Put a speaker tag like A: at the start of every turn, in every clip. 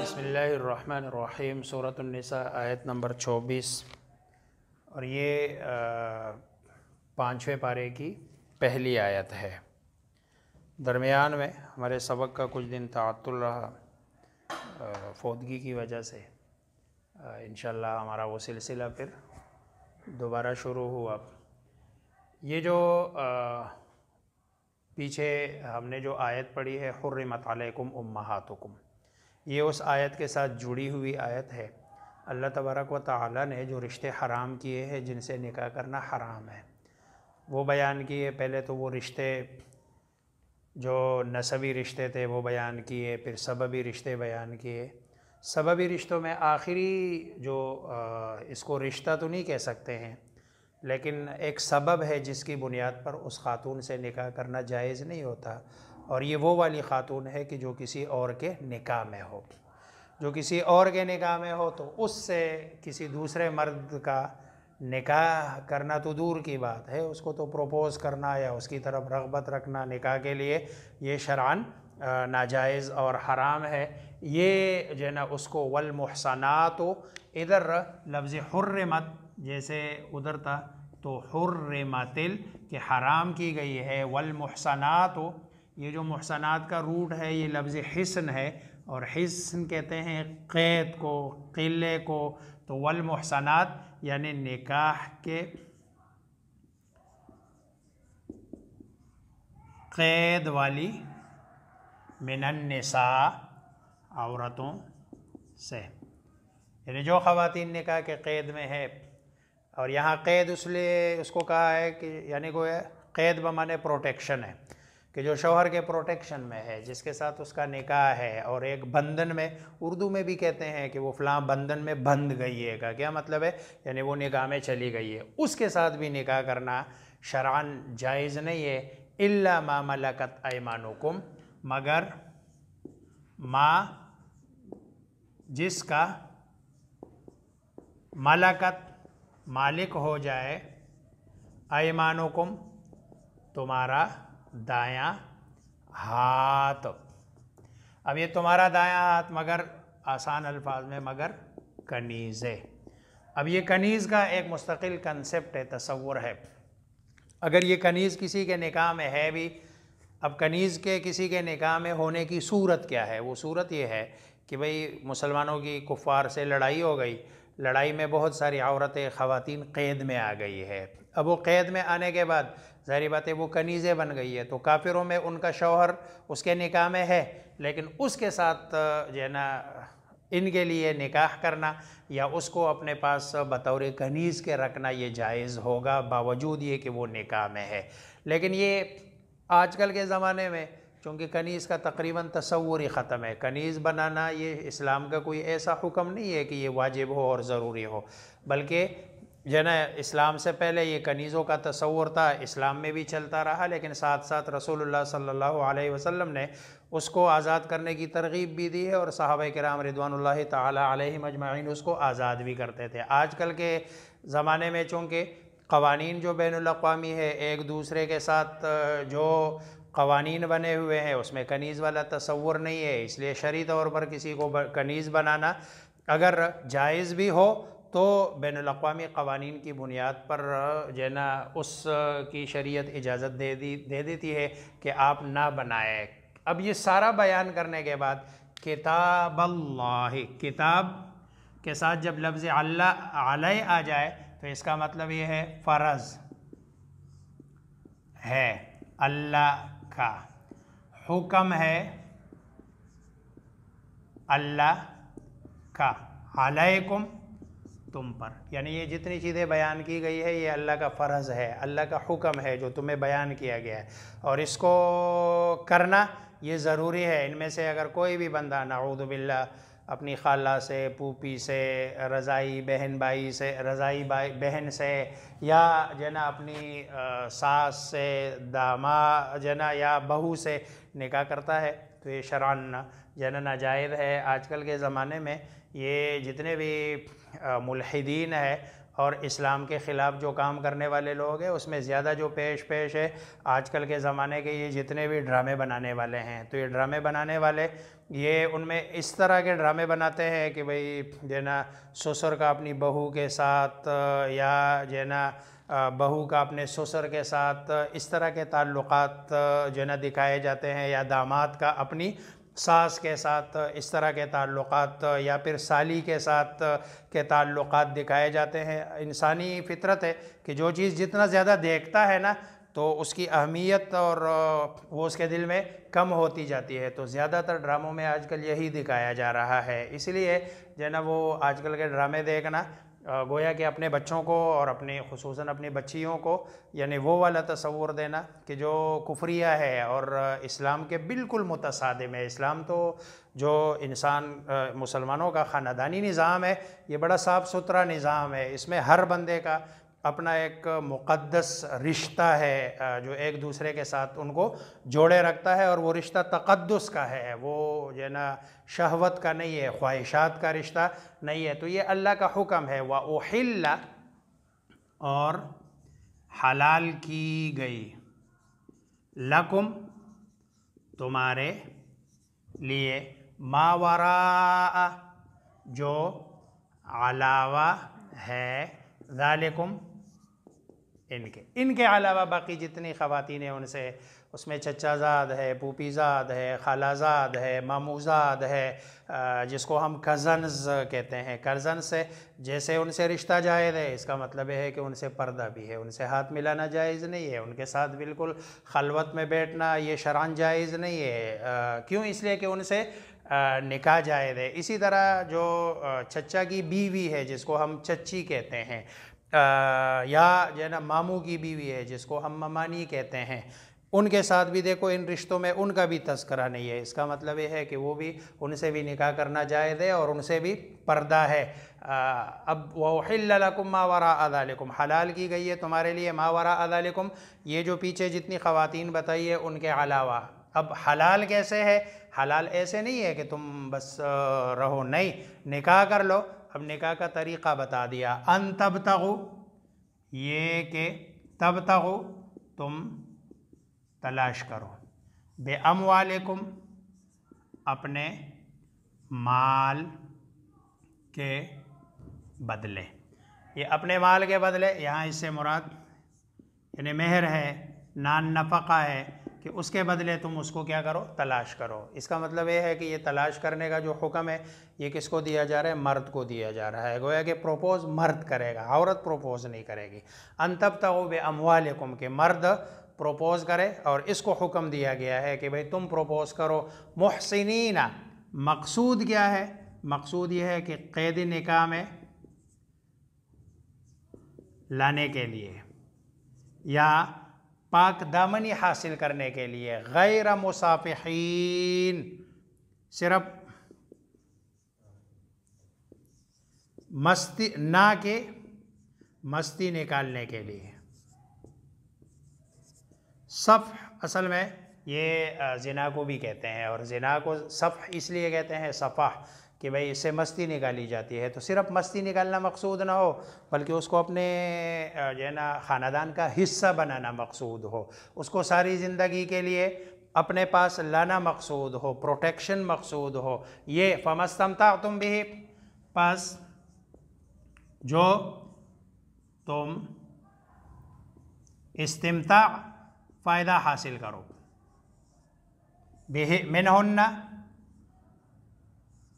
A: बिस्मिल्लाहिर्रहमानिर्रहीम सूरतुन्निसा आयत नंबर 24 और ये 5वें पारे की पहली आयत है। दरमियान में हमारे सबक का कुछ दिन ताअत्तुल रहा फौतगी की वजह से। इंशाअल्लाह हमारा वो सिलसिला फिर दोबारा शुरू हुआ। ये जो पीछे हमने जो आयत पढ़ी है हुर्रिमत अलैकुम उम्महातुकुम, ये उस आयत के साथ जुड़ी हुई आयत है। अल्लाह तबारक व तआला ने जो रिश्ते हराम किए हैं, जिनसे निकाह करना हराम है, वो बयान किए। पहले तो वो रिश्ते जो नसबी रिश्ते थे वो बयान किए, फिर सबबी रिश्ते बयान किए। सबबी रिश्तों में आखिरी जो इसको रिश्ता तो नहीं कह सकते हैं, लेकिन एक सबब है जिसकी बुनियाद पर उस खातून से निकाह करना जायज़ नहीं होता। और ये वो वाली खातून है कि जो किसी और के निकाह में हो। जो किसी और के निकाह में हो तो उससे किसी दूसरे मर्द का निकाह करना तो दूर की बात है, उसको तो प्रपोज़ करना या उसकी तरफ रग़बत रखना निकाह के लिए, ये शरअन नाजायज़ और हराम है। ये जो है ना उसको वल मुहसनातो, इधर लफ्ज़ हुर्रिमत जैसे उधर था तो हुर्रिमतिल कि हराम की गई है। वल मुहसनातो, ये जो मुहसनात का रूट है ये लफ्ज़ हिस्न है, और हिस्न कहते हैं क़ैद को, क़िले को। तो वल मुहसनात यानी निकाह के क़ैद वाली मिनन निसा, औरतों से, यानी जो ख़वातीन निकाह के क़ैद में है। और यहाँ क़ैद इसलिए उसको कहा है कि यानी कोई क़ैद बमाने प्रोटेक्शन है, कि जो शौहर के प्रोटेक्शन में है, जिसके साथ उसका निकाह है, और एक बंधन में, उर्दू में भी कहते हैं कि वो फ़लाँ बंधन में बंध गई है। का क्या मतलब है? यानी वो निकाह में चली गई है, उसके साथ भी निकाह करना शरअन जायज़ नहीं है। इल्ला मा मलकत ऐमानुकुम, मगर माँ जिसका मलकत मालिक हो जाए, ऐमानुकुम तुम्हारा दायां हाथ। अब ये तुम्हारा दायां हाथ मगर आसान अल्फाज में मगर कनीज़ है। अब ये कनीज़ का एक मुस्तकिल कंसेप्ट है, तसव्वुर है। अगर ये कनीज़ किसी के निकाह में है भी, अब कनीज़ के किसी के निकाह में होने की सूरत क्या है? वो सूरत ये है कि भाई मुसलमानों की कुफ़ार से लड़ाई हो गई, लड़ाई में बहुत सारी औरतें ख़वातीन क़ैद में आ गई है। अब वो क़ैद में आने के बाद ज़ाहिर बात है वो कनीज़ें बन गई है, तो काफिरों में उनका शौहर उसके निकाह में है, लेकिन उसके साथ जो है ना इनके लिए निकाह करना या उसको अपने पास बतौर कनीज़ के रखना ये जायज़ होगा, बावजूद ये कि वो निकाह में है। लेकिन ये आजकल के ज़माने में चूँकि कनीज़ का तकरीबन तसव्वुर ही ख़त्म है। कनीज़ बनाना ये इस्लाम का कोई ऐसा हुक्म नहीं है कि ये वाजिब हो और ज़रूरी हो, बल्कि जो ना इस्लाम से पहले ये कनीज़ों का तसव्वुर था, इस्लाम में भी चलता रहा, लेकिन साथ साथ रसूलुल्लाह सल्लल्लाहु अलैहि वसल्लम ने उसको आज़ाद करने की तरग़ीब भी दी है, और सहाबा किराम रिदवानुल्लाहि ताला अलैहिम अजमईन उसको आज़ाद भी करते थे। आजकल के ज़माने में चूँकि क़वानीन जो बैनुल अक़वामी है, एक दूसरे के साथ जो क़वानीन बने हुए हैं उसमें कनीज़ वाला तसव्वुर नहीं है, इसलिए शरई तौर पर किसी को कनीज़ बनाना अगर जायज़ भी हो तो बैनुल अक़वामी क़वानीन की बुनियाद पर जो है ना उसकी शरीयत इजाज़त दे देती है कि आप ना बनाए। अब ये सारा बयान करने के बाद किताबल्लाहि, किताब के साथ जब लफ्ज़ अल्लाह अलै आ जाए तो इसका मतलब ये है फ़र्ज़ है, अल्लाह का हुक्म है, अल्लाह का, अलैकुम तुम पर, यानी ये जितनी चीज़ें बयान की गई है ये अल्लाह का फ़र्ज़ है, अल्लाह का हुक्म है जो तुम्हें बयान किया गया है, और इसको करना ये ज़रूरी है। इनमें से अगर कोई भी बंदा नाऊज़ु बिल्लाह अपनी खाला से, फूफी से, रज़ाई बहन भाई से, रज़ाई भाई बहन से, या जो ना अपनी सास से, दामा जो ना या बहू से निकाह करता है तो ये शरअन जो ना नाजायज़ है। आजकल के ज़माने में ये जितने भी मुल्हिदीन है और इस्लाम के ख़िलाफ़ जो काम करने वाले लोग हैं उसमें ज़्यादा जो पेश है आजकल के ज़माने के ये जितने भी ड्रामे बनाने वाले हैं, तो ये ड्रामे बनाने वाले ये उनमें इस तरह के ड्रामे बनाते हैं कि भाई जो ना ससुर का अपनी बहू के साथ या जो ना बहू का अपने ससुर के साथ इस तरह के ताल्लुक़ात जो ना दिखाए जाते हैं, या दामाद का अपनी सास के साथ इस तरह के ताल्लुक़ात, या फिर साली के साथ के ताल्लुक़ात दिखाए जाते हैं। इंसानी फितरत है कि जो चीज़ जितना ज़्यादा देखता है ना तो उसकी अहमियत और वो उसके दिल में कम होती जाती है। तो ज़्यादातर ड्रामों में आजकल यही दिखाया जा रहा है। इसलिए जो ना वो आजकल के ड्रामे देखना गोया कि अपने बच्चों को और अपने खुसूसन अपनी बच्चियों को यानी वो वाला तस्वुर देना कि जो कुफरिया है और इस्लाम के बिल्कुल मुतसादिम है। इस्लाम तो जो इंसान मुसलमानों का ख़ानदानी निज़ाम है ये बड़ा साफ़ सुथरा निज़ाम है। इसमें हर बंदे का अपना एक मुक़द्दस रिश्ता है जो एक दूसरे के साथ उनको जोड़े रखता है, और वो रिश्ता तक़द्दुस का है, वो जो ना शहवत का नहीं है, ख्वाहिशात का रिश्ता नहीं है। तो ये अल्लाह का हुक्म है, व उहिल्ला और हलाल की गई, लकुम तुम्हारे लिए, मावरा जो अलावा है, ज़ालिकुम इनके अलावा बाकी जितनी ख़वातीन हैं उनसे, उसमें चचाज़ाद है, फूफीज़ाद है, खालाज़ाद है, मामूज़ाद है, जिसको हम कज़न्स कहते हैं। कज़न से जैसे उनसे रिश्ता जायज़ है, इसका मतलब है कि उनसे पर्दा भी है, उनसे हाथ मिलाना जायज़ नहीं है, उनके साथ बिल्कुल खलवत में बैठना ये शरअन जायज़ नहीं है। क्यों? इसलिए कि उनसे निकाह जायज़ है। इसी तरह जो चचा की बीवी है जिसको हम चच्ची कहते हैं, या जो है ना मामू की बीवी है जिसको हम ममानी कहते हैं, उनके साथ भी देखो इन रिश्तों में उनका भी तज़किरा नहीं है। इसका मतलब ये है कि वो भी उनसे भी निकाह करना जायज़ है और उनसे भी पर्दा है। अब वहिल्ला लकुम मा वराअ ज़ालिकुम, हलाल की गई है तुम्हारे लिए मा वराअ ज़ालिकुम, ये जो पीछे जितनी ख़वातीन बताई है उनके अलावा। अब हलाल कैसे है? हलाल ऐसे नहीं है कि तुम बस रहो, नहीं, निकाह कर लो। अब निकाह का तरीक़ा बता दिया, अन तबतगु, ये कि तबतगु तुम तलाश करो, बे अमवालिकुम अपने माल के बदले। ये अपने माल के बदले यहाँ इससे मुराद यानी मेहर है, नान नफ़क़ा है कि उसके बदले तुम उसको क्या करो? तलाश करो। इसका मतलब ये है कि ये तलाश करने का जो हुक्म है ये किसको दिया जा रहा है? मर्द को दिया जा रहा है। गोया कि प्रोपोज़ मर्द करेगा, औरत प्रोपोज़ नहीं करेगी। अन तबतगु बे अमवालिकुम के मर्द प्रोपोज़ करे, और इसको हुक्म दिया गया है कि भाई तुम प्रोपोज़ करो मुहसिनीना। मकसूद क्या है? मकसूद ये है कि क़ैद निकाह में लाने के लिए या पाक दामनी हासिल करने के लिए, गैर मुसाफिहीन, सिर्फ मस्ती ना के मस्ती निकालने के लिए। सफ़ असल में ये ज़िना को भी कहते हैं, और ज़िना को सफ़ इसलिए कहते हैं सफ़ाह कि भाई इससे मस्ती निकाली जाती है। तो सिर्फ मस्ती निकालना मकसूद ना हो, बल्कि उसको अपने जो है ना ख़ानदान का हिस्सा बनाना मकसूद हो, उसको सारी ज़िंदगी के लिए अपने पास लाना मकसूद हो, प्रोटेक्शन मकसूद हो। ये फ़मस्तमतअतुम बिही, पास जो तुम इस्तिमता फ़ायदा हासिल करो, बिही मिनहुन्ना,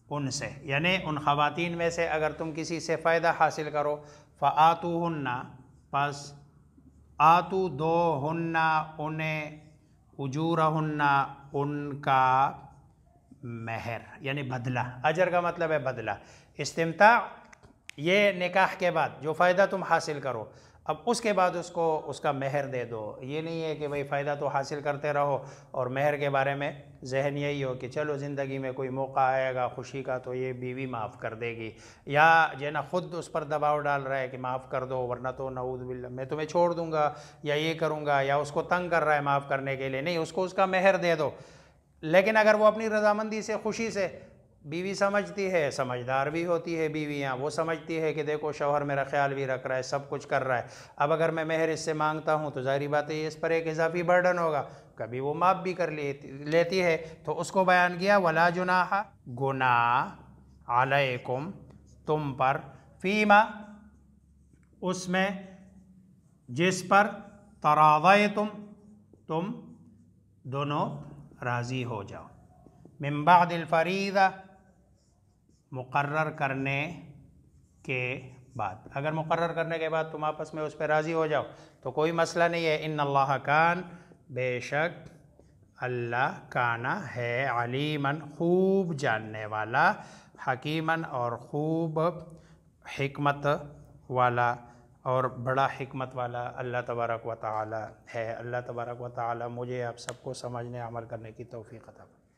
A: उनसे, यानी उन ख़वातीन में से अगर तुम किसी से फ़ायदा हासिल करो, फ़आतूहुन्ना, बस आतू दो हुन्ना उन्हें, उजूरहुन्ना उनका महर यानी बदला। अजर का मतलब है बदला। इस्तिमता ये निकाह के बाद जो फ़ायदा तुम हासिल करो, अब उसके बाद उसको उसका मेहर दे दो। ये नहीं है कि भाई फ़ायदा तो हासिल करते रहो और मेहर के बारे में जहन यही हो कि चलो ज़िंदगी में कोई मौका आएगा खुशी का तो ये बीवी माफ़ कर देगी, या जो ना ख़ुद उस पर दबाव डाल रहा है कि माफ़ कर दो वरना तो नऊज़ बिल्लाह मैं तुम्हें छोड़ दूँगा या ये करूँगा, या उसको तंग कर रहा है माफ़ करने के लिए। नहीं, उसको उसका मेहर दे दो। लेकिन अगर वो अपनी रजामंदी से खुशी से, बीवी समझती है, समझदार भी होती है बीवियाँ, वो समझती है कि देखो शौहर मेरा ख्याल भी रख रहा है, सब कुछ कर रहा है, अब अगर मैं मेहर इससे मांगता हूँ तो ज़ाहिर बात है इस पर एक इजाफी बर्डन होगा, कभी वो माफ़ भी कर लेती है। तो उसको बयान किया वला जुनाहा, गुनाह अलैकुम तुम पर, फ़ीमा उसमें जिस पर, तराज़य तुम दोनों राज़ी हो जाओ, मिन बादिल फ़रीज़ा मुकर्रर करने के बाद। अगर मुकर्रर करने के बाद तुम आपस में उस पर राज़ी हो जाओ तो कोई मसला नहीं है। इन्नल्लाह कान, बेशक अल्लाह, काना है, अलीमन खूब जानने वाला, हकीमन और खूब हिकमत वाला और बड़ा हिकमत वाला अल्लाह तबारक व तआला है। अल्लाह तबारक व तआला मुझे आप सबको समझने अमल करने की तौफीक अता फरमाए।